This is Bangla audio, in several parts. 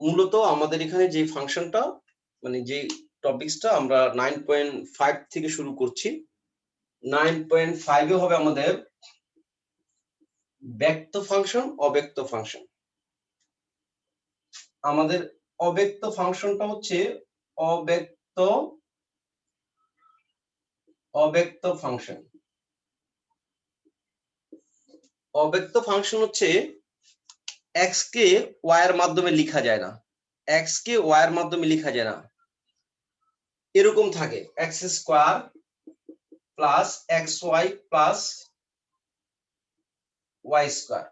মূলত আমাদের এখানে যে ফাংশনটা মানে যে টপিকসটা আমরা 9.5 থেকে শুরু করছি। 9.5 এ হবে আমাদের ব্যক্ত ফাংশন, অব্যক্ত ফাংশন। আমাদের অব্যক্ত ফাংশনটা হচ্ছে অব্যক্ত ফাংশন। অব্যক্ত ফাংশন হচ্ছে x কে y এর মাধ্যমে লেখা যায় না, x কে y এর মাধ্যমে লেখা যায় না। এরকম থাকে x square plus xy plus y square.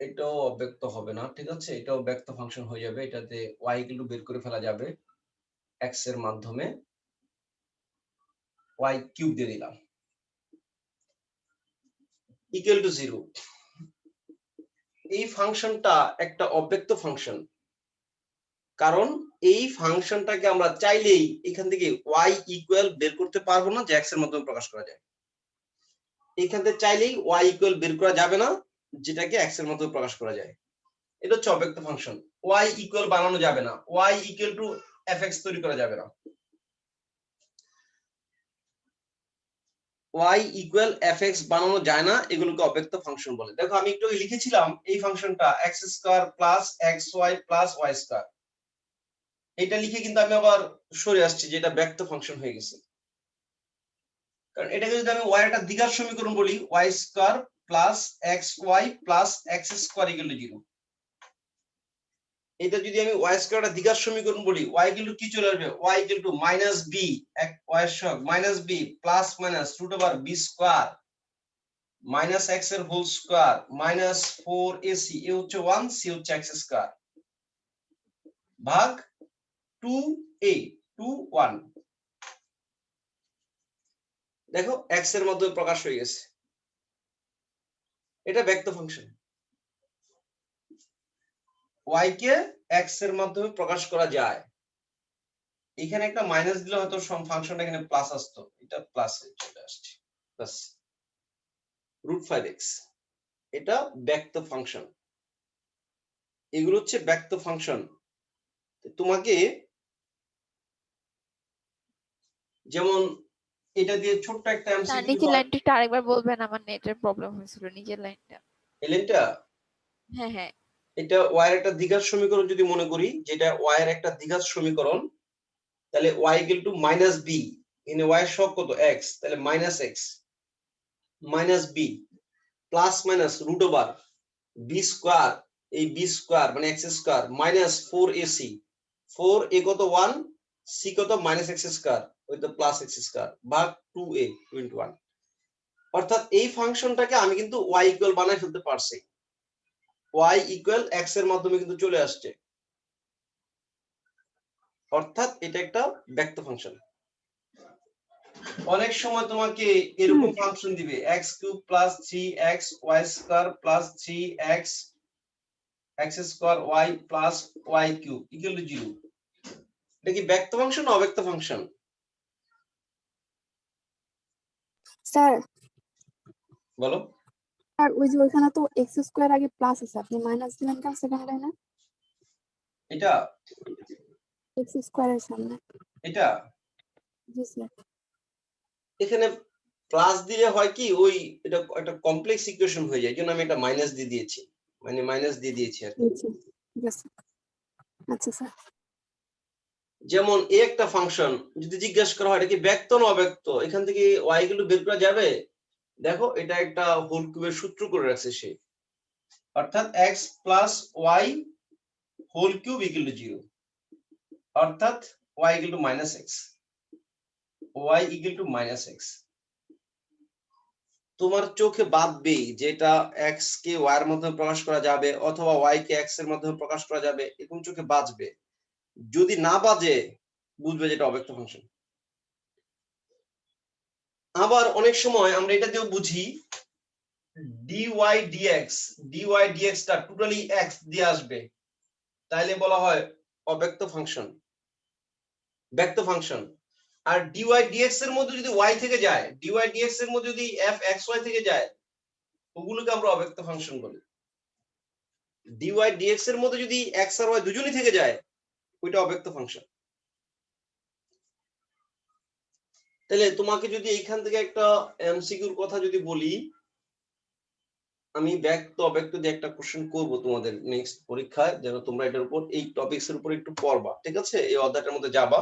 এটাও অব্যক্ত হবে না, ঠিক আছে, এটাও ব্যক্ত ফাংশন হয়ে যাবে। এটাতে y কিন্তু বের করে ফেলা যাবে x এর মাধ্যমে, y কিউব দিয়ে দিলাম ইকুয়াল টু 0। এই ফাংশনটা একটা অব্যক্ত ফাংশন, কারণ এই ফাংশনটাকে আমরা চাইলেই এখান থেকে y ইকুয়াল বের করতে পারবো না, যে x এর মাধ্যমে প্রকাশ করা যায়। এখান থেকে চাইলেই y ইকুয়াল বের করা যাবে না, যেটাকে x এর মাধ্যমে প্রকাশ করা যায়। এটা হচ্ছে অব্যক্ত ফাংশন। y ইকুয়াল বানানো যাবে না, y ইকুয়াল টু fx তৈরি করা যাবে না। y ইকুয়াল fx বানানো যায় না, এগুলোকে অব্যক্ত ফাংশন বলে। দেখো আমি একটু লিখেছিলাম এই ফাংশনটা x square plus xy plus y square. এটা লিখে কিন্তু আমি আবার সরে আসছি, যে এটা ব্যক্ত ফাংশন হয়ে গেছে। কারণ এটাকে যদি আমি y একটা দ্বিঘাত সমীকরণ বলি, y square plus xy plus x square equal to 0। এটা যদি আমি y স্কয়ার একটা দ্বিঘাত সমীকরণ বলি, y ইকুয়াল টু কি চলে আসবে, y equal to minus b, y এর সহগ minus b plus minus root over b square minus x এর whole square minus 4ac, a হচ্ছে 1, c হচ্ছে x স্কয়ার ভাগ 2a 2 1। দেখো x এর মাধ্যমে প্রকাশ হয়ে গেছে, এটা ব্যক্ত ফাংশন। y কে x এর মাধ্যমে প্রকাশ করা যায়। এখানে একটা মাইনাস দিলে হয়তো ফাংশনটা এখানে প্লাস আসতো, এটা প্লাসে চলে আসছে, প্লাস √5x। এটা ব্যক্ত ফাংশন, এগুলো হচ্ছে ব্যক্ত ফাংশন। তোমাকে যেমন এটা দিয়ে ছোট্ট একটা এমসিকিউ নিচের হয়। লাইনটা আরেকবার বলবেন, আমার নেটের প্রবলেম হয়েছিল নিচের লাইনটা। এলেনটা হ্যাঁ হ্যাঁ। এটা y এর একটা দ্বিঘাত সমীকরণ যদি মনে করি, যেটা y এর একটা দ্বিঘাত সমীকরণ, তাহলে y equal to minus b, এখানে y এর সহগ কত x, তাহলে minus x minus b plus minus root over b square, এই b স্কয়ার মানে x square minus 4ac, 4a কত 1, c কত মাইনাস x স্কয়ার, ওই তো প্লাস x স্কয়ার ভাগ 2a 21। অর্থাৎ এই ফাংশনটাকে আমি কিন্তু y ইকুয়াল বানাই ফেলতে পারছি, y ইকুয়াল x এর মাধ্যমে কিন্তু চলে আসছে। অর্থাৎ এটা একটা ব্যক্ত ফাংশন। অনেক সময় তোমাকে এরকম ফাংশন দিবে x³ + 3x y² + 3x x² y + y³ = 0। এটা কি ব্যক্ত ফাংশন না অব্যক্ত ফাংশন? স্যার বলো। আর ওই যে ওইখানে তো x² আগে প্লাস আছে, আপনি মাইনাস দিলেন কেন সেকেন্ড লাইনে? এটা x² এর সামনে এটা জি স্যার। এখানে প্লাস দিলে হয় কি, ওই এটা একটা কমপ্লেক্স ইকুয়েশন হয়ে যায়, এই জন্য আমি এটা মাইনাস দিয়ে দিয়েছি, মানে মাইনাস দিয়ে দিয়েছি আর কি। ঠিক আছে, আচ্ছা স্যার। যেমন এ একটা ফাংশন যদি জিজ্ঞাসা করা হয় এটা কি ব্যক্ত না অব্যক্ত, এখান থেকে y গুলো বের করা যাবে। দেখো এটা একটা হোল কিউবের সূত্র করে রাখছে সে, অর্থাৎ x + y হোল কিউব = 0, অর্থাৎ y = -x, y = -x। তোমার চোখে বাঁধবে যেটা x কে y এর মাধ্যমে প্রকাশ করা যাবে অথবা y কে x এর মাধ্যমে প্রকাশ করা যাবে, এরকম চোখে বাজবে। যদি না বাজে বুঝবে যেটা অব্যক্ত ফাংশন। আবার অনেক সময় আমরা এটা দিয়েও বুঝি dy dx টা টোটালি x দিয়ে আসবে, তাইলে বলা হয় অব্যক্ত ফাংশন, ব্যক্ত ফাংশন। আর dy dx এর মধ্যে যদি y থেকে যায়, dy dx এর মধ্যে যদি fxy থেকে যায়, ওগুলোকে আমরা অব্যক্ত ফাংশন বলি। dy dx এর মধ্যে যদি x আর y দুজনই থেকে যায় ওইটা অব্যক্ত ফাংশন। তাহলে তোমাকে যদি এইখান থেকে একটা এমসিকিউর কথা যদি বলি, আমি ব্যক্ত অব্যক্ত দিয়ে একটা কোশ্চেন করব তোমাদের নেক্সট পরীক্ষায়, যেন তোমরা এটার উপর এই টপিকস এর উপর একটু পড়বা, ঠিক আছে? এই অধ্যায়টার মধ্যে যাবা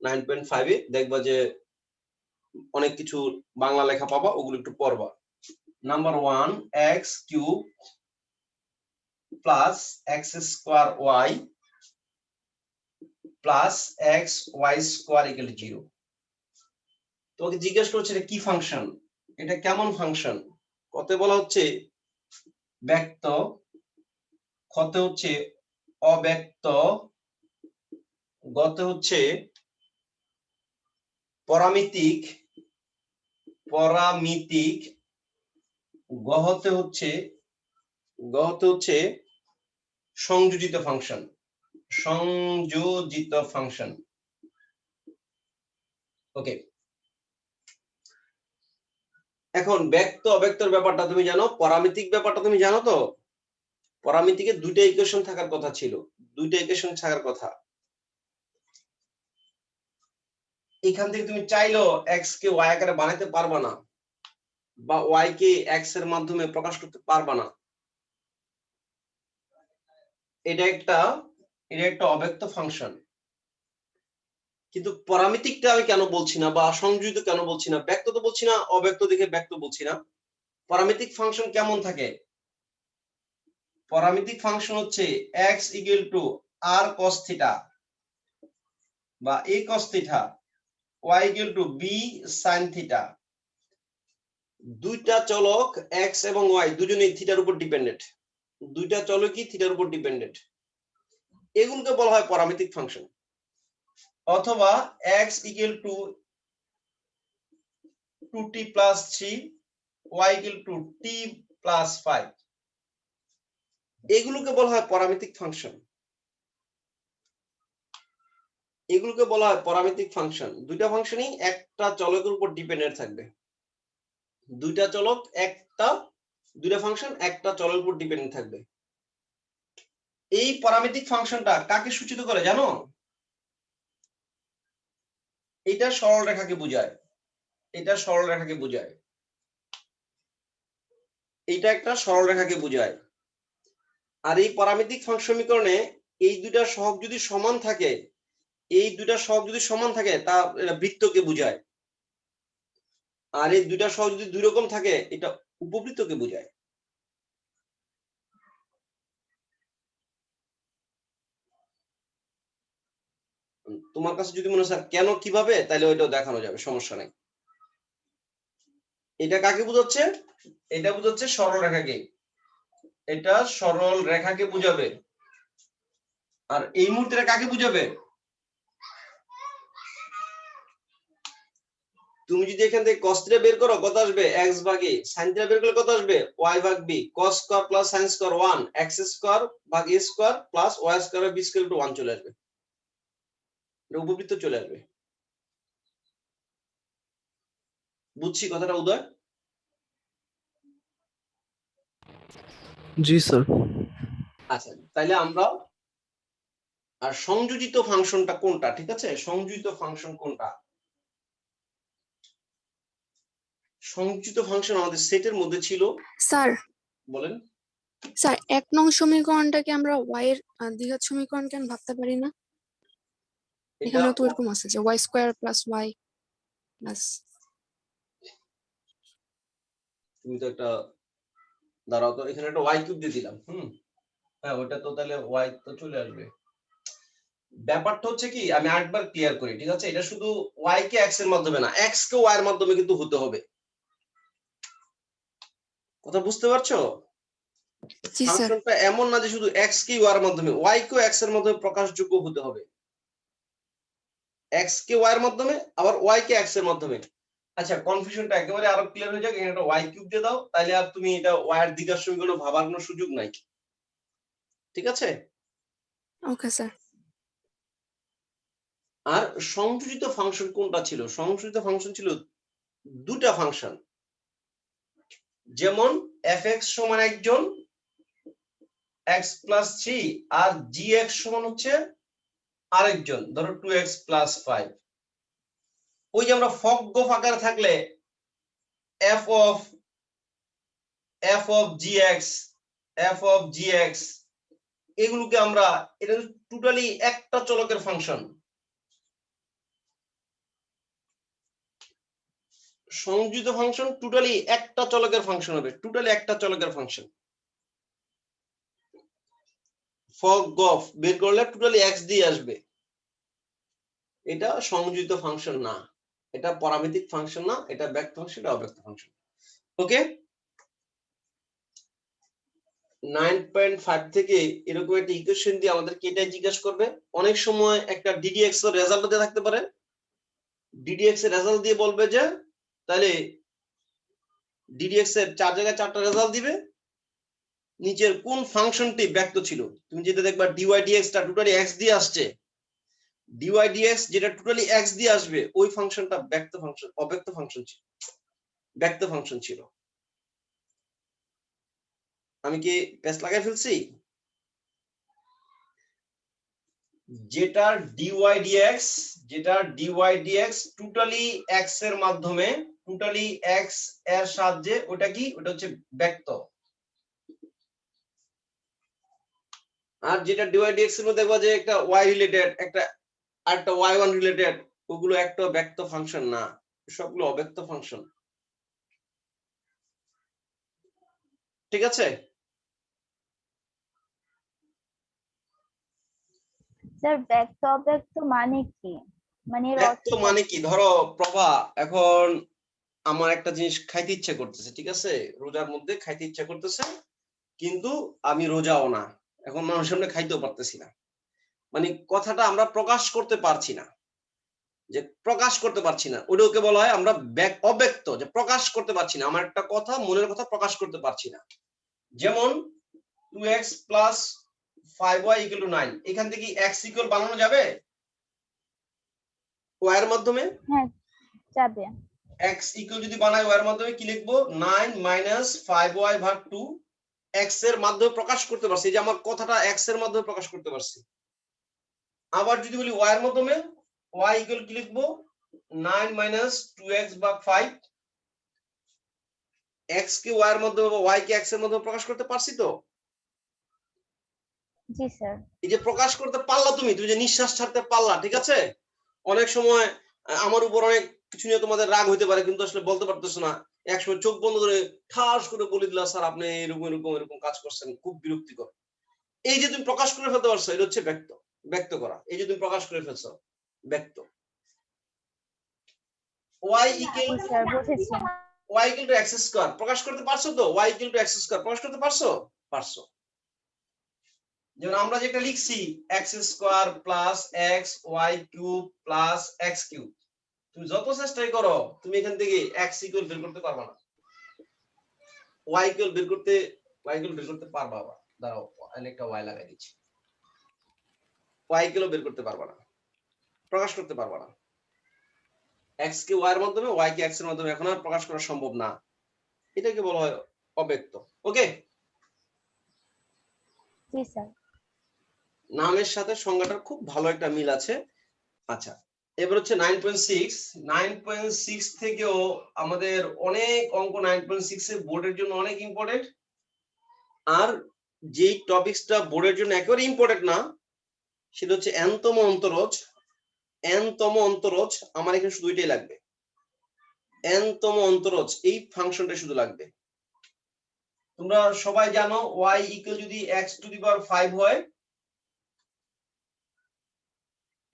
9.5 এ, দেখবা যে অনেক কিছু বাংলা লেখা পাবা, ওগুলো একটু পড়বা। Number 1 x cube plus x square y plus x y square equal 0। তোমাকে জিজ্ঞেস করছে এটা কি ফাংশন, এটা কেমন ফাংশন? কত বলা হচ্ছে ব্যক্ত, কত হচ্ছে অব্যক্ত, গত হচ্ছে পরামিতিক, পরামিতিক, গহতে হচ্ছে সংযোজিত ফাংশন, সংযোজিত ফাংশন। ওকে, এখন ব্যক্ত অব্যক্তর ব্যাপারটা তুমি জানো, পরামিতিক ব্যাপারটা তুমি জানো তো? পরামিতিকে দুইটা ইকুয়েশন থাকার কথা ছিল, দুইটা ইকুয়েশন থাকার কথা। এখান থেকে তুমি চাইলেও x কে y আকারে বানাতে পারবা না, বা y কে x এর মাধ্যমে প্রকাশ করতে পারবা না। এটা একটা অব্যক্ত ফাংশন। কিন্তু পরামিতিকটা আমি কেন বলছি না, বা সংযোজিত কেন বলছি না? ব্যক্ত তো বলছি না, অব্যক্ত দেখে ব্যক্ত বলছি না। পরামিতিক ফাংশন কেমন থাকে? পরামিতিক ফাংশন হচ্ছে x equal to r cos theta বা a cos theta, y equal two b sin theta. দুইটা চলক x এবং y দুজনেই থিটার উপর ডিপেন্ডেন্ট, দুইটা চলকই থিটার উপর ডিপেন্ডেন্ট। এগুলোকে বলা হয় পরামিতিক ফাংশন। অথবা x equal to 2t plus 3, y equal two t plus 5, এগুলোকে বলা হয় পরামিতিক ফাংশন। এগুলোকে বলা হয় পরামিতিক ফাংশন। দুইটা ফাংশনই একটা চলকের উপর ডিপেন্ডেন্ট থাকবে, দুইটা চলক দুইটা ফাংশন একটা চলকের উপর ডিপেন্ডেন্ট থাকবে। এই পরামিতিক ফাংশনটা কাকে সূচিত করে জানো? এটা সরল রেখাকে বোঝায়, এটা সরল রেখাকে বোঝায়, এটা একটা সরল রেখাকে বোঝায়। আর এই পরামিতিক ফাংশন সমীকরণে এই দুইটা সহগ যদি সমান থাকে, এই দুইটা সহগ যদি সমান থাকে তা এটা বৃত্তকে বোঝায়। আর এই দুইটা সহগ যদি দুই রকম থাকে এটা উপবৃত্তকে বোঝায়। তোমার কাছে যদি মনে হয় স্যার কেন কিভাবে, তাহলে ওইটাও দেখানো যাবে, সমস্যা নেই। এটা কাকে বোঝাচ্ছে? এটা বোঝাচ্ছে সরল রেখাকে, এটা সরল রেখাকে বুঝাবে। আর এই মুহূর্তে কাকে বুঝাবে? তুমি যদি এখান থেকে cos থিটা বের করো কত আসবে? x ভাগ a, sin থিটা বের করলে কত আসবে? y ভাগ b, cos square plus sin square 1, x square ভাগ a square plus y square ভাগ b স্কয়ার টু 1 চলে আসবে, এটা উপবৃত্ত চলে আসবে। বুঝছি কথাটা উদয়? জি স্যার। আচ্ছা, তাহলে আমরা আর সংযোজিত ফাংশনটা কোনটা, ঠিক আছে? সংযোজিত ফাংশন কোনটা? সংযোজিত ফাংশন আমাদের সেটের মধ্যে ছিল। স্যার বলেন। স্যার 1 নং সমীকরণটাকে আমরা y এর দ্বিঘাত সমীকরণ কেন ভাবতে পারি না? এটা এখানেও তো এরকম আছে যে y square plus y plus. তুমি তো একটা দাঁড়াও তো, এখানে একটা y কিউব দিয়ে দিলাম। হ্যাঁ, ওটা তো তাহলে y তো চলে আসবে। ব্যাপারটা হচ্ছে কি, আমি আরেকবার ক্লিয়ার করি, ঠিক আছে? এটা শুধু y কে x এর মাধ্যমে না, x কে y এর মাধ্যমে কিন্তু হতে হবে। কথা বুঝতে পারছো? জি স্যার। ফাংশনটা এমন না যে শুধু x কে y এর মাধ্যমে, y কে x এর মাধ্যমে প্রকাশযোগ্য হতে হবে। x কে y এর মাধ্যমে, আবার y কে x এর মাধ্যমে। আচ্ছা, কনফিউশনটা একেবারে আরো ক্লিয়ার হয়ে যাক, এখানে একটা y কিউব দিয়ে দাও, তাহলে আর তুমি এটা y এর দ্বিঘাত সমীকরণ ভাবার কোনো সুযোগ নাই, ঠিক আছে? Okay sir. আর সংযোজিত ফাংশন কোনটা ছিল? সংযোজিত ফাংশন ছিল দুটা ফাংশন, যেমন fx সমান একজন x প্লাস 3 আর gx সমান হচ্ছে আরেকজন, ধরো 2x প্লাস 5। ওই যে আমরা ফগ আকারে থাকলে f of gx এগুলোকে আমরা, এটা টোটালি একটা চলকের ফাংশন। সংযোজিত ফাংশন টোটালি একটা চলকের ফাংশন হবে, টোটালি একটা চলকের ফাংশন। ফগ বের করলে টোটালি x দিয়ে আসবে। এটা সংযোজিত ফাংশন না, এটা পরামিতিক ফাংশন না, এটা ব্যক্ত ফাংশন, এটা অব্যক্ত ফাংশন। ওকে, 9.5 থেকে এরকম একটা ইকুয়েশন দিয়ে আমাদেরকে এটাই জিজ্ঞাসা করবে। অনেক সময় একটা ডিডিএক্স এর রেজাল্ট দিয়ে থাকতে পারে, ডিডিএক্স এর রেজাল্ট দিয়ে বলবে যে তাহলে ডিডিএক্স এর 4 জায়গায় 4টা রেজাল্ট দিবে, নিচের কোন ফাংশনটি ব্যক্ত ছিল। তুমি যেটা দেখবা dydx টা টোটালি x দিয়ে আসছে, dydx যেটা টোটালি x দিয়ে আসবে ওই ফাংশনটা ব্যক্ত ফাংশন, অব্যক্ত ফাংশন ছিল, ব্যক্ত ফাংশন ছিল। আমি কি পেস লাগাই ফেলছি? যেটা dydx টোটালি x এর মাধ্যমে, টোটালি x এর সাহায্যে, ওটা কি, ওটা হচ্ছে ব্যক্ত। আর যেটা dydx এর মধ্যে দেখবা যে একটা y রিলেটেড, একটা আরেকটা y1 রিলেটেড, ওগুলো একটা ব্যক্ত ফাংশন না, সবগুলো অব্যক্ত ফাংশন। ঠিক আছে? স্যার ব্যক্ত অব্যক্ত মানে কি? মানে এর ব্যক্ত অর্থ মানে কি, ধরো প্রভা এখন আমার একটা জিনিস খাইতে ইচ্ছা করতেছে, ঠিক আছে, রোজার মধ্যে খাইতে ইচ্ছা করতেছে, কিন্তু আমি রোজাও না, এখন মানুষের সামনে খাইতেও পারতেছি না, মানে কথাটা আমরা প্রকাশ করতে পারছি না, যে প্রকাশ করতে পারছি না, ওটাকে বলা হয় আমরা অব্যক্ত, যে প্রকাশ করতে পারছি না, আমার একটা কথা, মনের কথা প্রকাশ করতে পারছি না। যেমন 2x plus 5y equal to 9, এখান থেকে x ইকুয়াল বানানো যাবে y এর মাধ্যমে? হ্যাঁ যাবে। x ইকুয়াল যদি বানাই y এর মাধ্যমে কি লিখবো, 9 মাইনাস 5y ভাগ 2, x এর মাধ্যমে প্রকাশ করতে পারছি, যে আমার কথাটা x এর মাধ্যমে প্রকাশ করতে পারছি। আবার যদি বলি y এর মাধ্যমে, y ইকুয়াল কি লিখবো, 9 মাইনাস 2x ভাগ 5, x কে y এর মাধ্যমে বা y কে x এর মাধ্যমে প্রকাশ করতে পারছি তো? জি স্যার। এই যে প্রকাশ করতে পারলা, তুমি যে নিঃশ্বাস ছাড়তে পারলা, ঠিক আছে। অনেক সময় আমার উপর অনেক কিছু নিয়ে তোমাদের রাগ হইতে পারে, কিন্তু আসলে বলতে পারতেছো না, একসময় চোখ বন্ধ করে ঠাস করে বলে দিলা, স্যার আপনি এরকম এরকম এরকম কাজ করছেন, খুব বিরক্তিকর। এই যে তুমি প্রকাশ করে ফেলতে পারছো, এটা হচ্ছে ব্যক্ত, ব্যক্ত করা। এই যে তুমি প্রকাশ করে ফেলছো, ব্যক্ত। y ইকুয়াল জি স্যার বুঝেছি। y equal to x square প্রকাশ করতে পারছো তো? y equal to x square প্রকাশ করতে পারছো? পারছো। যেমন আমরা যেটা লিখছি x square plus xy cube plus x cube, তুমি যত চেষ্টাই করো তুমি এখান থেকে x ইকুয়াল বের করতে পারবে না, y ইকুয়াল বের করতে পারবা। আবার দাঁড়াও, একটা y লাগাই দিচ্ছি, y ইকুয়াল বের করতে পারবা না, প্রকাশ করতে পারবা না। x কে y এর মাধ্যমে, y কে x এর মাধ্যমে এখন আর প্রকাশ করা সম্ভব না, এটাকে বলা হয় অব্যক্ত। ওকে, জি স্যার। নামের সাথে সংজ্ঞাটার খুব ভালো একটা মিল আছে। আচ্ছা, এবার হচ্ছে 9.6 থেকেও আমাদের অনেক অঙ্ক 9.6 এর বোর্ডের জন্য অনেক ইম্পর্টেন্ট। আর যেই টপিকসটা বোর্ডের জন্য একেবারে ইম্পর্টেন্ট না, সেটা হচ্ছে এনতম অন্তরজ। এনতম অন্তরজ আমার এখানে শুধু এটাই লাগবে, এনতম অন্তরজ, এই ফাংশনটা শুধু লাগবে। তোমরা সবাই জানো y ইকুয়াল যদি x টু দি পাওয়ার 5 হয়,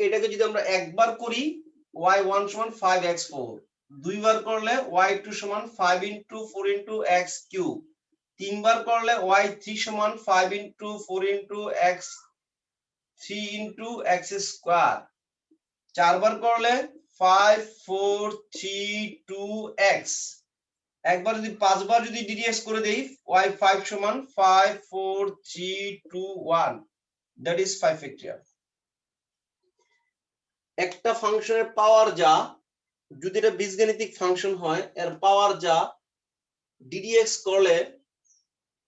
এটাকে যদি আমরা একবার করি y1 সমান 5x4, দুইবার করলে y2 সমান 5 ইনটু 4 ইনটু x কিউব, তিনবার করলে y3 সমান 5 into 4 into x3 into x square, চারবার করলে 5 4 3 2x, একবার যদি পাঁচবার যদি ডিডিএক্স করে দেই y5 সমান 5 4 3 2 1, দ্যাট ইজ 5 ফ্যাক্টরিয়াল। একটা ফাংশনের পাওয়ার যা, যদি এটা বীজগাণিতিক ফাংশন হয়, এর পাওয়ার যা, ডিডিএক্স করলে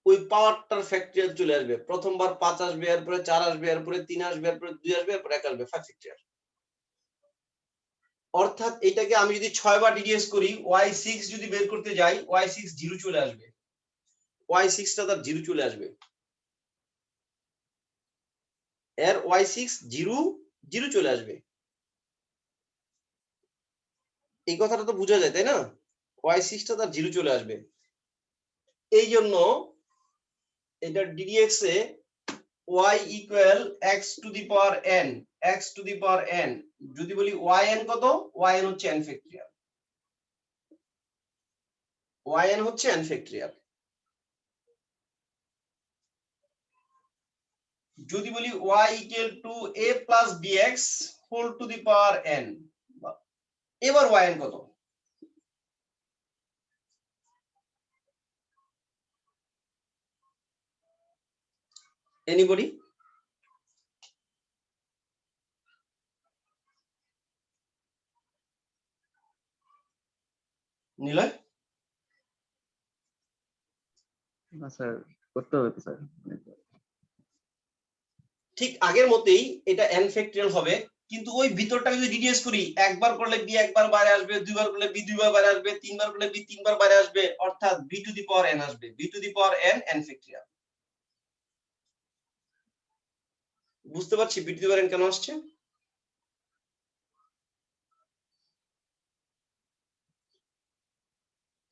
ওই পাওয়ারটার ফ্যাক্টরিয়াল চলে আসবে। প্রথমবার 5 আসবে, এরপরে 4 আসবে, এরপরে 3 আসবে, এরপরে 2 আসবে, এরপরে 1 আসবে, 5 ফ্যাক্টরিয়াল। অর্থাৎ এটাকে আমি যদি 6 বার ডিডিএস করি, y6 যদি বের করতে যাই, y6 0 চলে আসবে, y6 টা তার 0 চলে আসবে, এর y6 0 0 চলে আসবে। এই কথাটা তো বোঝা যায় তাই না? y6 টা তার 0 চলে আসবে। এই জন্য এটা ডিডিএক্স এ y equal x to the power n, x to the power n, যদি বলি yn কত, yn হচ্ছে n ফ্যাক্টরিয়াল, yn হচ্ছে n ফ্যাক্টরিয়াল। যদি বলি y equal to a plus bx whole to the power n, এবার yn কত? এনিবডি? নিলয়? না স্যার, করতে হবে তো স্যার। ঠিক আগের মতেই এটা n ফ্যাক্টরিয়াল হবে, কিন্তু ওই ভিতরটা যদি ডিডিএস করি, একবার করলে b একবার বাইরে আসবে, দুইবার করলে b দুইবার বাইরে আসবে, তিনবার করলে b তিনবার বাইরে আসবে, অর্থাৎ b to the power n আসবে, b to the power n n factorial. বুঝতে পারছি b to the power n কেন আসছে?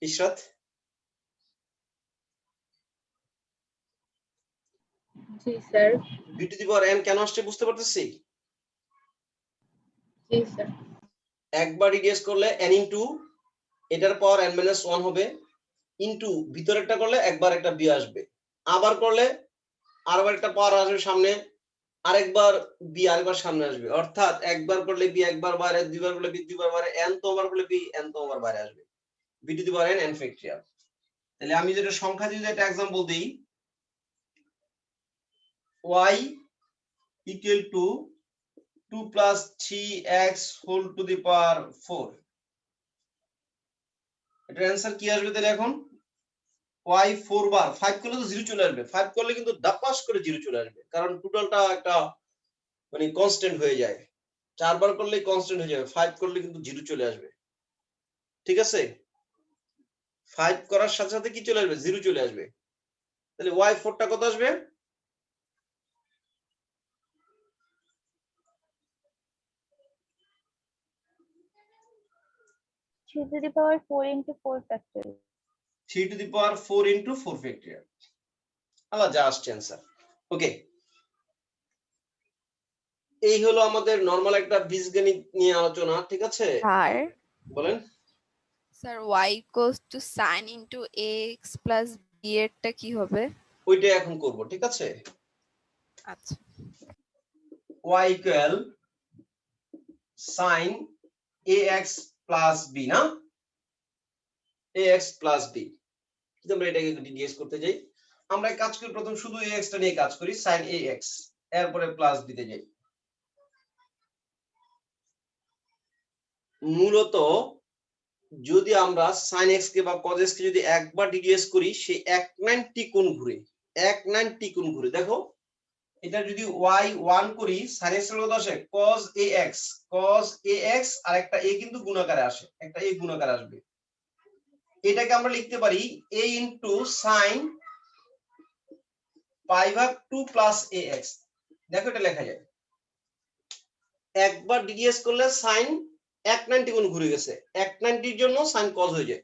ইশরাত? জি sir. b to the power n কেন আসছে বুঝতে পারতেছি? জি স্যার। একবার ডিডিএস করলে n ইনটু এটার পাওয়ার n মাইনাস 1 হবে, ইনটু ভিতরেরটা করলে একবার একটা b আসবে, আবার করলে আরেকবার একটা পাওয়ার আসবে সামনে, আরেকবার b আরেকবার সামনে আসবে, অর্থাৎ একবার করলে b একবার বাইরে, দুইবার করলে b দুইবার বাইরে, n তো বার করলে b n তো বার বাইরে আসবে, b to the power n n factorial. তাহলে আমি যেটা সংখ্যা দিয়ে একটা एग्जांपल দেই, y equal to 2 plus 3x whole to the power 4, এটার অ্যানসার কি আসবে তাহলে এখন? y 4 বার, 5 করলে তো 0 চলে আসবে, 5 করলে কিন্তু দাপাস করে 0 চলে আসবে, কারণ টোটালটা একটা মানে কনস্ট্যান্ট হয়ে যায়, 4 বার করলে কনস্ট্যান্ট হয়ে যাবে, 5 করলে কিন্তু 0 চলে আসবে। ঠিক আছে, 5 করার সাথে সাথে কি চলে আসবে, 0 চলে আসবে। তাহলে y4 টা কত আসবে? 3 to the power 4 into 4 factorial. 3 to the power 4 into 4 factorial। আল্লাহ যা আসছে অ্যানসার। ওকে, এই হলো আমাদের নরমাল একটা বীজগণিত নিয়ে আলোচনা, ঠিক আছে? স্যার বলেন। Sir y equals to sin into x plus b এরটা কি হবে? ওইটাই এখন করব, ঠিক আছে? আচ্ছা, y equal sin ax plus b না, ax প্লাস b। যদি আমরা এটাকে ডিডিএস করতে যাই, আমরা কাজ করি প্রথম শুধু ax টা নিয়ে কাজ করি, sin ax, এরপরে প্লাস b তে যাই। মূলত যদি আমরা sin x কে বা cos x কে যদি একবার ডিডিএস করি, সে 190 কোণ ঘুরে, 190 কোণ ঘুরে। দেখো এটা যদি y1 করি, sin x এর কত আসে, cos ax, আর একটা a কিন্তু গুণাকারে আসে, একটা a গুণাকারে আসবে। এটাকে আমরা লিখতে পারি a ইনটু sin পাই ভাগ 2 প্লাস ax। দেখো এটা লেখা যায়, একবার ডিডিএস করলে sin 190 গুণ ঘুরে গেছে, 190 এর জন্য sin cos হয়ে যায়,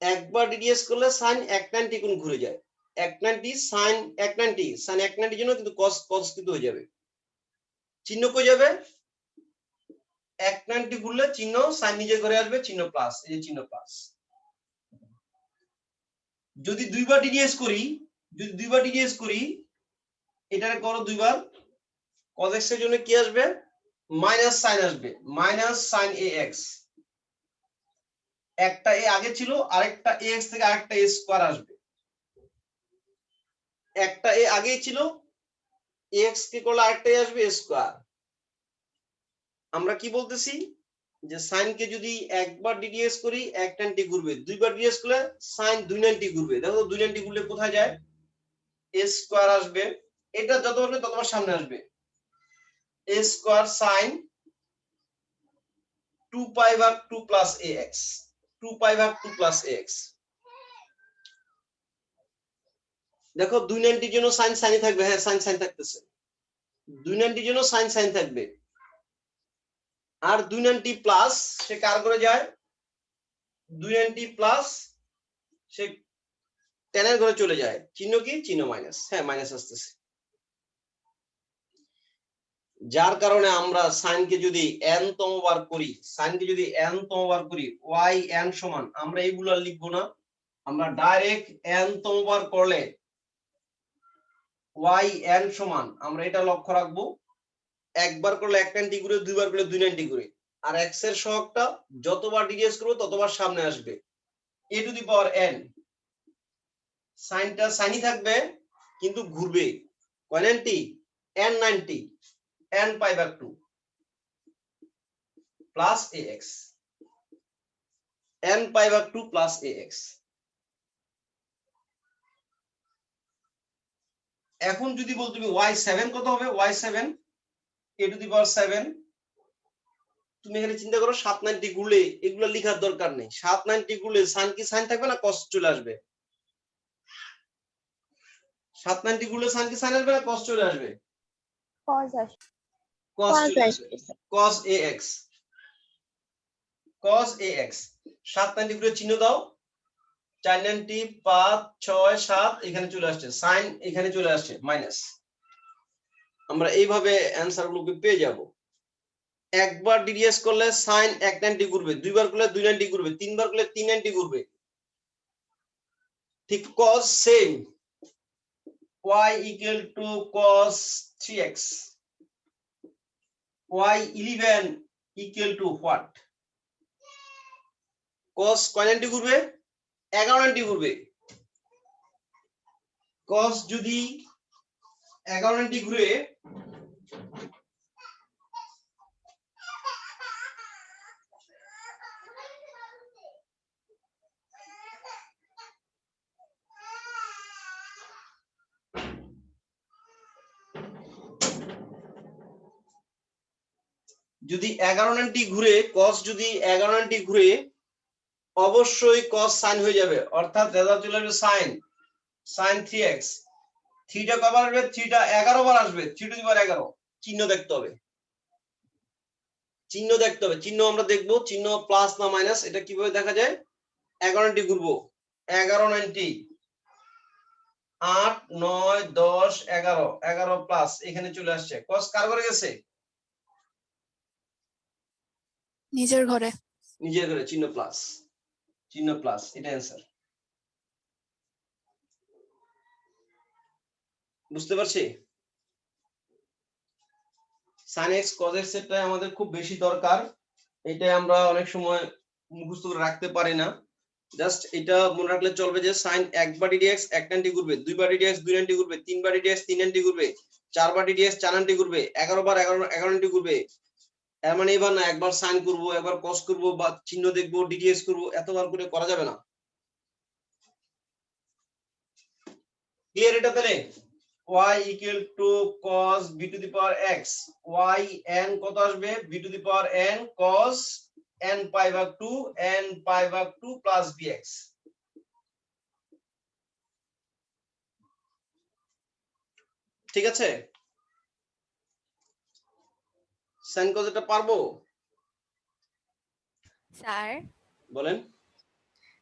একবার ডিডিএস করলে sin 190 গুণ ঘুরে যায়, 190 sin 190, sin 190 এর জন্য কিন্তু cos কিন্তু হয়ে যাবে, চিহ্ন কই যাবে, 190 ঘুরলে চিহ্ন sin নিজে ঘরে আসবে, চিহ্ন প্লাস, এই যে চিহ্ন প্লাস। যদি দুইবার ডিডিএস করি, এটারে করো দুইবার, cos x এর জন্য কি আসবে, মাইনাস sin আসবে, মাইনাস sin ax, একটা a আগে ছিল, আরেকটা ax থেকে আরেকটা a স্কয়ার আসবে, একটা a আগেই ছিল, ax কে করলে আরেকটা a আসবে a স্কয়ার। আমরা কি বলতেছি, যে sin কে যদি একবার ddx করি 190 ঘুরবে, দুইবার ddx করলে sin 290 ঘুরবে। দেখো 290 ঘুরলে কোথায় যায়? a স্কয়ার আসবে, এটা যত হবে ততবার সামনে আসবে, a স্কয়ার sin 2 পাই ভাগ 2 প্লাস ax, 2 পাই ভাগ 2 প্লাস ax। দেখো 290 এর জন্য sin sin থাকবে, হ্যাঁ sin sin থাকতেছে, 290 এর জন্য sin sin থাকবে, আর 290 প্লাস সে কার করে যায়? 290 প্লাস সে tan এর ঘরে চলে যায়, চিহ্ন কি? চিহ্ন মাইনাস, হ্যাঁ মাইনাস আসতেছে। যার কারণে আমরা sin কে যদি n তম বার করি, sin কে যদি n তম বার করি, y n সমান, আমরা এইগুলো আর লিখবো না, আমরা ডাইরেক্ট n তম বার করলে y n সমান, আমরা এটা লক্ষ্য রাখবো, একবার করলে 190 ঘুরে, দুইবার করলে 290 ঘুরে, আর x এর সহগটা যতবার ডিগ্রেস করব ততবার সামনে আসবে, a two the power n। সাইনটা সাইনই থাকবে কিন্তু ঘুরবে, কয় 90? n 90, n পাই ভাগ 2 প্লাস ax, n পাই ভাগ 2 প্লাস ax। এখন যদি বল তুমি y7 কত হবে? y7 a টু দি পাওয়ার 7, তুমি এখানে চিন্তা করো 790 ঘুরলে, এগুলো লেখার দরকার নেই, 790 ঘুরলে সাইন কি সাইন থাকবে না কস চলে আসবে? 790 ঘুরলে সাইন কি সাইন আসবে না কস চলে আসবে? cos আসবে। cos cos চলে আসবে, আসবে। cos ax, cos ax। 790 ঘুরে চিহ্ন দাও, 490 5 6 7, এখানে চলে আসছে সাইন, এখানে চলে আসছে মাইনাস। আমরা এইভাবে অ্যানসার গুলোকে পেয়ে যাব। একবার ডিডিএস করলে সাইন 190 ঘুরবে, দুইবার করলে 290 ঘুরবে, তিনবার করলে 390 ঘুরবে। ঠিক cos same, y equal to cos 3x, y11 equal to what? cos কয় 90 ঘুরবে? 1190 ঘুরবে। cos যদি 1190 ঘুরে, যদি 1190 ঘুরে, cos যদি 1190 ঘুরে, অবশ্যই cos sin হয়ে যাবে, অর্থাৎ রেজাল্ট চলে আসবে sin, sin 3x। থিটা কবার আসবে? থিটা 11 বার আসবে, 3 টু দি পাওয়ার 11। চিহ্ন দেখতে হবে, চিহ্ন দেখতে হবে, চিহ্ন আমরা দেখবো, চিহ্ন প্লাস না মাইনাস এটা কিভাবে দেখা যায়? 1190 ঘুরবো, 1190, 8 9 10 11, 11 প্লাস এখানে চলে আসছে, cos কার ঘরে গেছে? নিজের ঘরে। নিজের ঘরে, চিহ্ন প্লাস, চিহ্ন প্লাস, এটা অ্যান্সার। বুঝতে পারছি? sin x cos x এরটা আমাদের খুব বেশি দরকার, এটা আমরা অনেক সময় মুখস্থ করে রাখতে পারি না, জাস্ট এটা মনে রাখলে চলবে যে sin একবার ddx 190 ঘুরবে, দুইবার ddx 290 ঘুরবে, তিনবার ddx 390 ঘুরবে, চারবার ddx 490 ঘুরবে, 11 বার 1190 ঘুরবে। এর মানে এবার না একবার sin করব, একবার cos করব, বা চিহ্ন দেখব, ddx করব, এতবার করে করা যাবে না। ক্লিয়ার এটা তাহলে? y equal to cos b to the power x, y n কত আসবে? b to the power n cos n pi ভাগ 2, n pi ভাগ 2 plus bx। ঠিক আছে? sin cos এটা পারবো? স্যার, বলেন।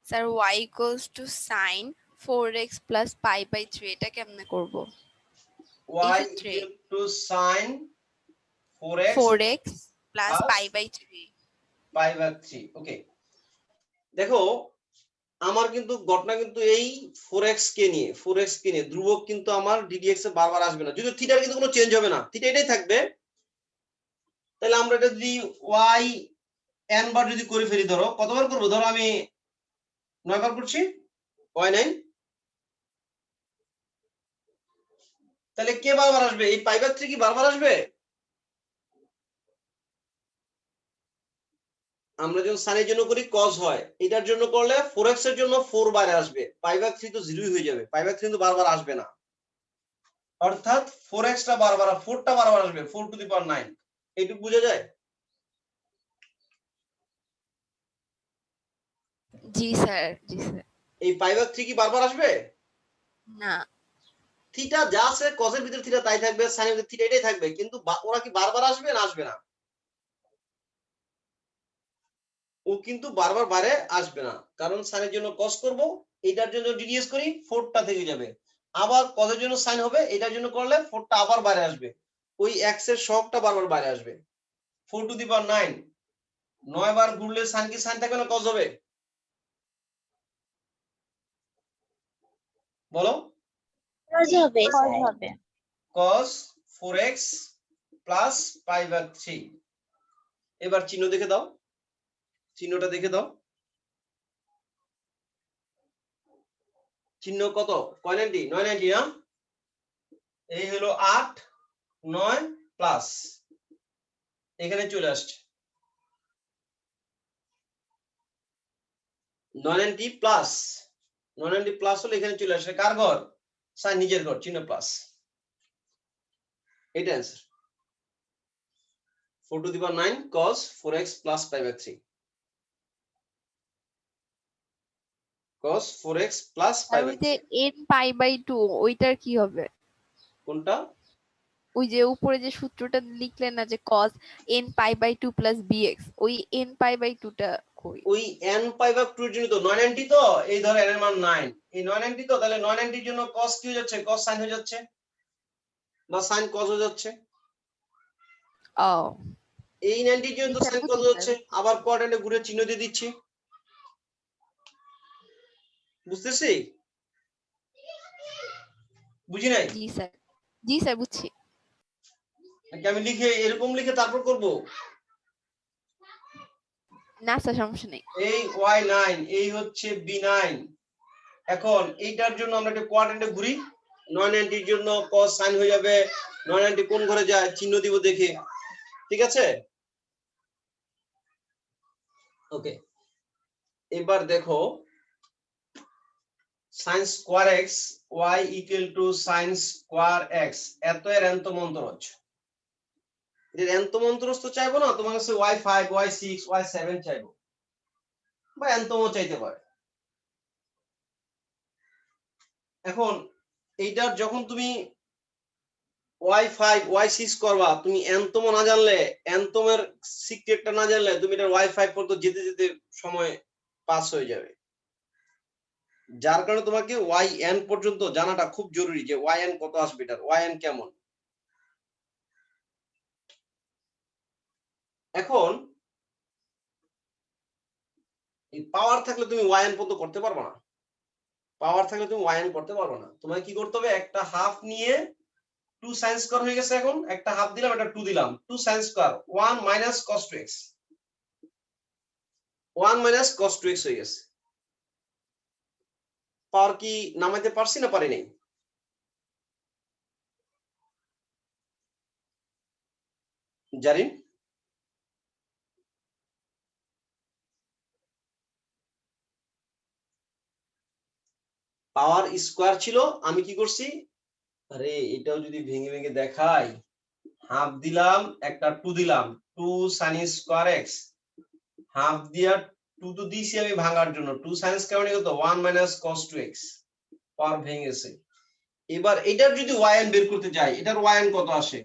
Sir y equals to sin 4x plus pi by 3 এটা কেমনে করব? y ক্ষেত্রে equal to sin 4x 4x plus plus pi by 3। pi ভাগ 3। ওকে, দেখো আমার কিন্তু ঘটনা কিন্তু এই 4x কে নিয়ে, 4x কে নিয়ে ধ্রুবক কিন্তু আমার ddx এ বারবার আসবে না, যদি থিটার কিন্তু কোনো চেঞ্জ হবে না, থিটা এটাই থাকবে। তাহলে আমরা এটা যদি y n বার যদি করে ফেলি, ধরো কতবার করব? ধরো আমি 9 বার করছি, y9, তাহলে কে বারবার আসবে? এই পাই ভাগ 3 কি বারবার আসবে? আমরা যখন সাইনের জন্য করি cos হয়, এটার জন্য করলে 4x এর জন্য 4 বাইরে আসবে, π/3 তো 0 হয়ে যাবে, π/3 কিন্তু বারবার আসবে না, অর্থাৎ 4x টা বারবার 4 টা বারবার আসবে, 4 টু দি পাওয়ার 9। এইটুকু বোঝা যায়? জি স্যার, জি স্যার। এই π/3 কি বারবার আসবে? না থিটা যা আছে cos এর ভিতরে থিটা তাই থাকবে, sin এর ভিতরে থিটা এটাই থাকবে, কিন্তু ওরা কি বারবার আসবে না আসবে না? ও কিন্তু বারবার বাইরে আসবে না, কারণ sin এর জন্য cos করব, এটার জন্য ডিডিএস করি 4 টা থেকে যাবে, আবার cos এর জন্য sin হবে, এটার জন্য করলে 4 টা আবার বাইরে আসবে, ওই x এর সহগটা বারবার বাইরে আসবে। 4 টু দি পাওয়ার 9 9 বার ঘুরলে sin কি sin থাকবে না cos হবে? বলো। cos হবে। cos 4x plus π/3। এবার চিহ্ন দেখে দাও, চিহ্নটা দেখে দাও, চিহ্ন কত? 990 990 না, এই হলো 8 9 প্লাস, এখানে চলে আসছে 990 প্লাস, 990 প্লাস হলে এখানে চলে আসছে কার ঘর? সাইন নিজের ঘর, চিহ্ন প্লাস, এটা answer. 4 to the power 9 cos 4x plus π/3, cos 4x plus আর ওই যে π/3। n π/2 ওইটার কি হবে? কোনটা? ওই যে উপরে যে সূত্রটা লিখলেন না যে cos n π/2 প্লাস bx, ওই n π/2 টা কই? ওই n π/2 এর জন্য তো 990, তো এই ধর n এর মান 9, এই 990 তো, তাহলে 990 এর জন্য cos কি হয়ে যাচ্ছে? cos sin হয়ে যাচ্ছে, বা sin cos হয়ে যাচ্ছে। ও এই 90 এর জন্য তো sin cos হয়ে যাচ্ছে, আবার কোয়াড্রেন্টে ঘুরে চিহ্ন দিয়ে দিচ্ছি, বুঝতেছি? বুঝি নাই জি স্যার, জি স্যার বুঝছি। নাকি আমি লিখে এরকম লিখে তারপর করব? না স্যার সমস্যা নেই। এই y9 এই হচ্ছে b9, এখন এইটার জন্য আমরা একটা কোয়াড্রেন্টে ঘুরি, 990 এর জন্য cos sin হয়ে যাবে, 990 কোন ঘরে যায় চিহ্ন দিব দেখে, ঠিক আছে? ওকে, এবার দেখো sin square x y equal to sin square x, এত এর এন্ত মন্তরজ, এর এন্ত মন্তরজ তো চাইবো না, তোমার কাছে y5 y6 y7 চাইবো, বা এন্তম চাইতে পারে। এখন এইটার যখন তুমি y5 y6 করবা, তুমি এন্তম না জানলে, এন্তমের সিক্রেটটা না জানলে তুমি এটা y5 পর্যন্ত যেতে যেতে সময় পাস হয়ে যাবে, যার কারণে তোমাকে yn পর্যন্ত জানাটা খুব জরুরি, যে yn কত আসবে, এটার yn কেমন। এখন এই পাওয়ার থাকলে তুমি yn পর্যন্ত করতে পারবে না, পাওয়ার থাকলে তুমি yn করতে পারবে না, তোমাকে কি করতে হবে? একটা হাফ নিয়ে 2 sin স্কয়ার হয়ে গেছে, এখন একটা হাফ দিলাম, একটা 2 দিলাম, 2 sin square 1 minus cos 2x, 1 minus cos 2x হয়ে গেছে। পাওয়ার কি নামাইতে পারছি না পারি নাই? জানি পাওয়ার স্কয়ার ছিল, আমি কি করছি? আরে এটাও যদি ভেঙে ভেঙে দেখাই, হাফ দিলাম, একটা 2 দিলাম, 2 sin স্কয়ার x, হাফ দিয়া 2 তো দিছি আমি ভাঙার জন্য, 2 sin স্কয়ার মানে কত? 1 মাইনাস cos 2x, পাওয়ার ভেঙে গেছে। এবার এটার যদি yn বের করতে যাই, এটার yn কত আসে?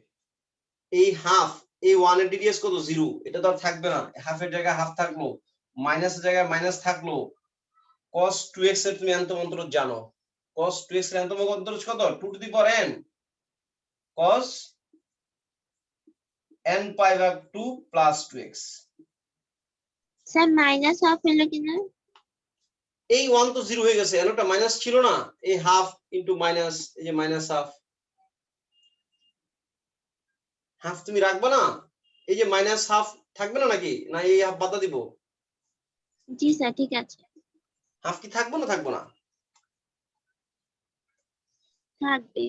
এই হাফ, এই 1 এর ডিডিএস কত? 0, এটা তো আর থাকবে না, হাফের জায়গায় হাফ থাকলো, মাইনাসের জায়গায় মাইনাস থাকলো, cos 2x এর তুমি এন্তম অন্তরজ জানো, cos 2x এর এন্তম অন্তরজ কত? 2 to the power n cos n π/2 plus 2x। Sir minus half হলো কিনা? এই 1 তো 0 হয়ে গেছে, এনটা মাইনাস ছিল না, এই হাফ ইনটু মাইনাস, এই যে মাইনাস হাফ, হাফ তুমি রাখবে না, এই যে মাইনাস হাফ থাকবে না নাকি, না এই হাফ বাদ দিব? জি স্যার ঠিক আছে, হাফ কি থাকবো না থাকবো না? থাকবে।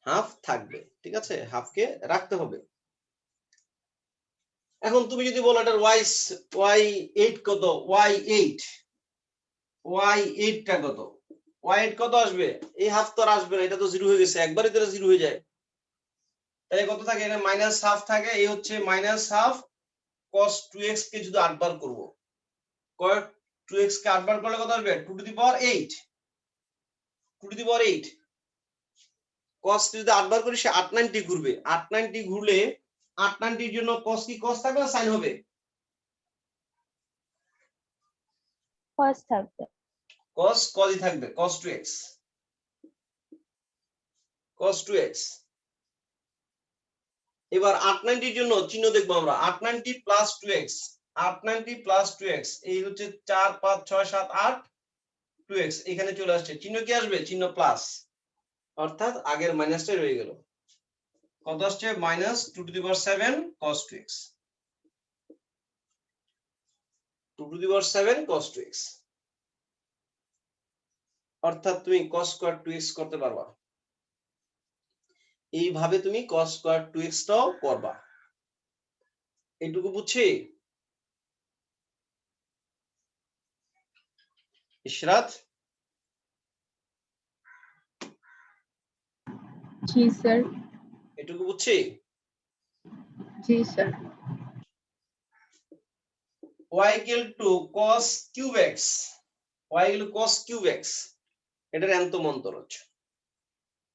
হাফ থাকবে, ঠিক আছে, হাফকে রাখতে হবে। এখন তুমি যদি বলো এটার y8 কত, y8 টা কত, y8 কত আসবে? এই হাফ তো আর আসবে না, এটা তো 0 হয়ে গেছে, একবারই তো 0 হয়ে যায়। তাহলে কত থাকে? এটা -1/2 থাকে। এই হচ্ছে -1/2 cos 2x কে যদি 8 বার করব, cos 2x কে 8 বার করলে কত আসবে? 2 to the power 8, 2 to the power 8। cos কে যদি 8 বার করি সে 890 ঘুরবে, 890 ঘুরলে 890 এর জন্য cos কি cos থাকবে না sin হবে? cos থাকবে। cosই থাকবে, cos 2x, cos 2x। এবার 890 এর জন্য চিহ্ন দেখবো আমরা, 890 প্লাস 2x, 890 প্লাস 2x, এই হচ্ছে 4 5 6 7 8 2x, এখানে চলে আসছে, চিহ্ন কি আসবে? চিহ্ন প্লাস, অর্থাৎ আগের মাইনাসটাই রয়ে গেল। কত আসছে? -2 to the power 7 cos 2x, 2 to the power 7 cos 2x, অর্থাৎ তুমি cos স্কয়ার 2x করতে পারবা। এইভাবে তুমি cos স্কয়ার 2x টাও করবা। এইটুকু বুঝছি ইশরাত? জি স্যার। এটুকু বুঝছি? জি sir. y equal to cos cube x, y equal to cos cube x, এটার nতম অন্তরজ।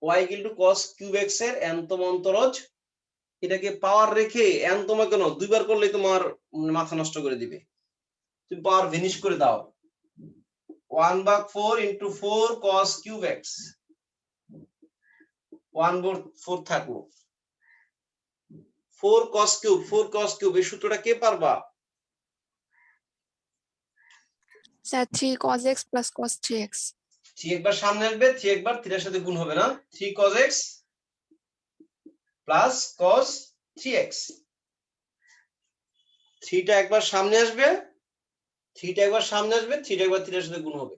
y equal to cos cube x এর nতম অন্তরজ, এটাকে পাওয়ার রেখে nতম কেন? দুইবার করলেই তোমার মাথা নষ্ট করে দিবে। তুমি পাওয়ার ভিনিশ করে দাও, 1/4 into 4 cos cube x, 1/4 থাকলো, 4 cos cube, 4 cos cube, এই সূত্রটা কে পারবা? Sir 3 cos x plus cos 3x। 3 একবার সামনে আসবে, 3 একবার 3 এর সাথে গুণ হবে না, 3 cos x plus cos 3x, 3 টা একবার সামনে আসবে, 3 টা একবার সামনে আসবে, 3 টা একবার 3 এর সাথে গুণ হবে।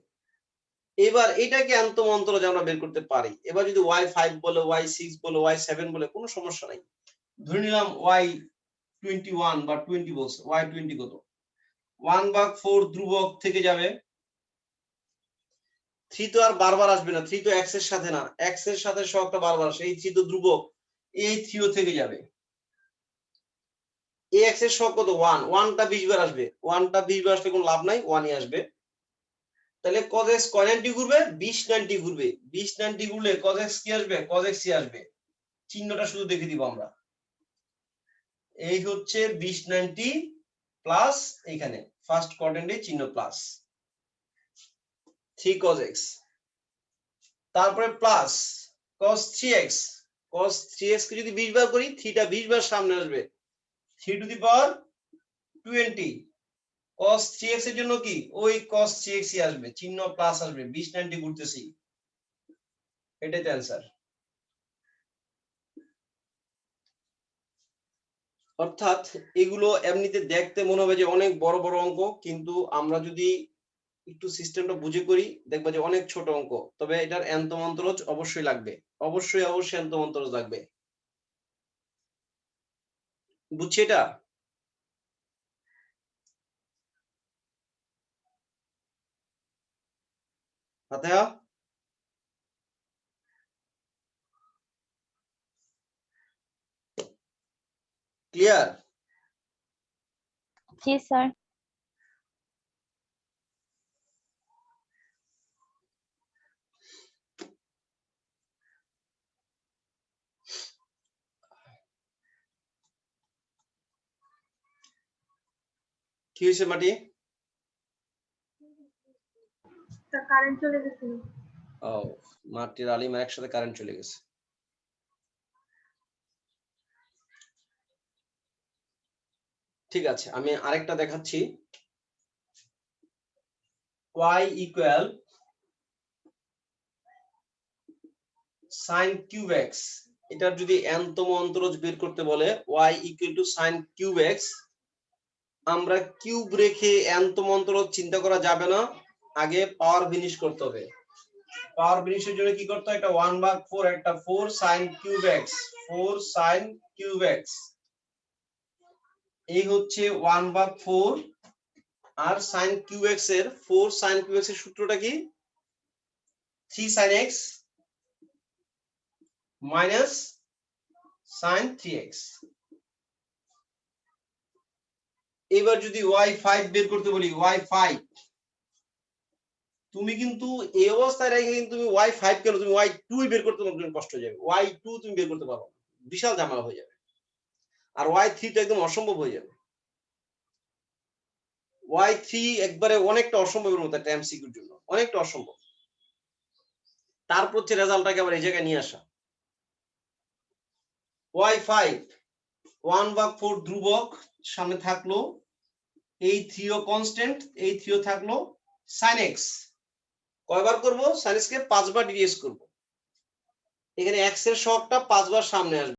এবার এটাকে আন্তম অন্তরজ আমরা বের করতে পারি। এবার যদি y5 বলে, y6 বলে, y7 বলে, কোনো সমস্যা নাই। ধরে নিলাম y21 বা 20 বলছে, y20 কত? 1/4 ধ্রুবক থেকে যাবে, 3 তো আর বারবার আসবে না, 3 তো x এর সাথে না, x এর সাথে সহগটা বারবার আসে, এই 3 তো ধ্রুবক, এই 3 ও থেকে যাবে। এই x এর সহগ কত? 1, 1টা 20 বার আসবে, 1টা 20 বার আসলে কোনো লাভ নাই, 1ই আসবে। তাহলে cos x কয় 90 ঘুরবে? 20 90 ঘুরবে, 20 90 ঘুরলে cos x কি আসবে? cos x ই আসবে। চিহ্নটা শুধু দেখে দিব আমরা, এই হচ্ছে 20 90 প্লাস, এখানে ফার্স্ট কোয়াড্রেন্টে চিহ্ন প্লাস 3 cos x, তারপরে plus cos 3x, cos 3x কে যদি 20 বার করি, 3 টা 20 বার সামনে আসবে, 3 two the power 20, cos 3x এর জন্য কি ওই cos 3x ই আসবে, চিহ্ন প্লাস আসবে, 20 90 ঘুরতেছি, এটাই তো অ্যানসার। অর্থাৎ এগুলো এমনিতে দেখতে মনে হবে যে অনেক বড় বড় অঙ্ক, কিন্তু আমরা যদি একটু সিস্টেমটা বুঝে করি দেখবা যে অনেক ছোট অঙ্ক, তবে এটার nতম অন্তরজ অবশ্যই লাগবে, অবশ্যই nতম অন্তরজ লাগবে। বুঝছি এটা? ফাতেহা? ক্লিয়ার? জি স্যার। কি হয়েছে মাটি? কারেন্ট চলে গেছিল। ও, মাটির আলিমার একসাথে কারেন্ট চলে গেছে। ঠিক আছে, আমি আরেকটা দেখাচ্ছি। y equal sin cube x, এটার যদি nতম অন্তরজ বের করতে বলে, y equal to sin cube x, আমরা কিউব রেখে nতম অন্তরজ চিন্তা করা যাবে না, আগে পাওয়ার ফিনিশ করতে হবে। পাওয়ার ফিনিশের জন্য কি করতে হয়? একটা 1/4, একটা 4 sin cube x, 4 sin cube x, এই হচ্ছে 1/4 আর sin qx এর 4 sin qx এর সূত্রটা কি 3 sin x minus sin 3x। এবার যদি y5 বের করতে বলি y5, তুমি কিন্তু এই অবস্থায় রেখে কিন্তু তুমি y5 কেন, তুমি y2 বের করতে তোমার জন্য কষ্ট হয়ে যাবে, y2 তুমি বের করতে পারো না, বিশাল ঝামেলা হয়ে যাবে, আর y3 তো একদম অসম্ভব হয়ে যাবে। y3 একবারে অনেকটা অসম্ভবের মতো একটা এমসিকিউর জন্য, অনেকটা অসম্ভব। তারপর হচ্ছে রেজাল্টটাকে আবার এই জায়গায় নিয়ে আসা। y5 1/4 ধ্রুবক সামনে থাকলো, এই 3 ও কনস্ট্যান্ট, এই 3 ও থাকলো, sin x কয়বার করব, sin x কে 5 বার ডিভিএস করব, এখানে x এর সহগটা 5 বার সামনে আসবে।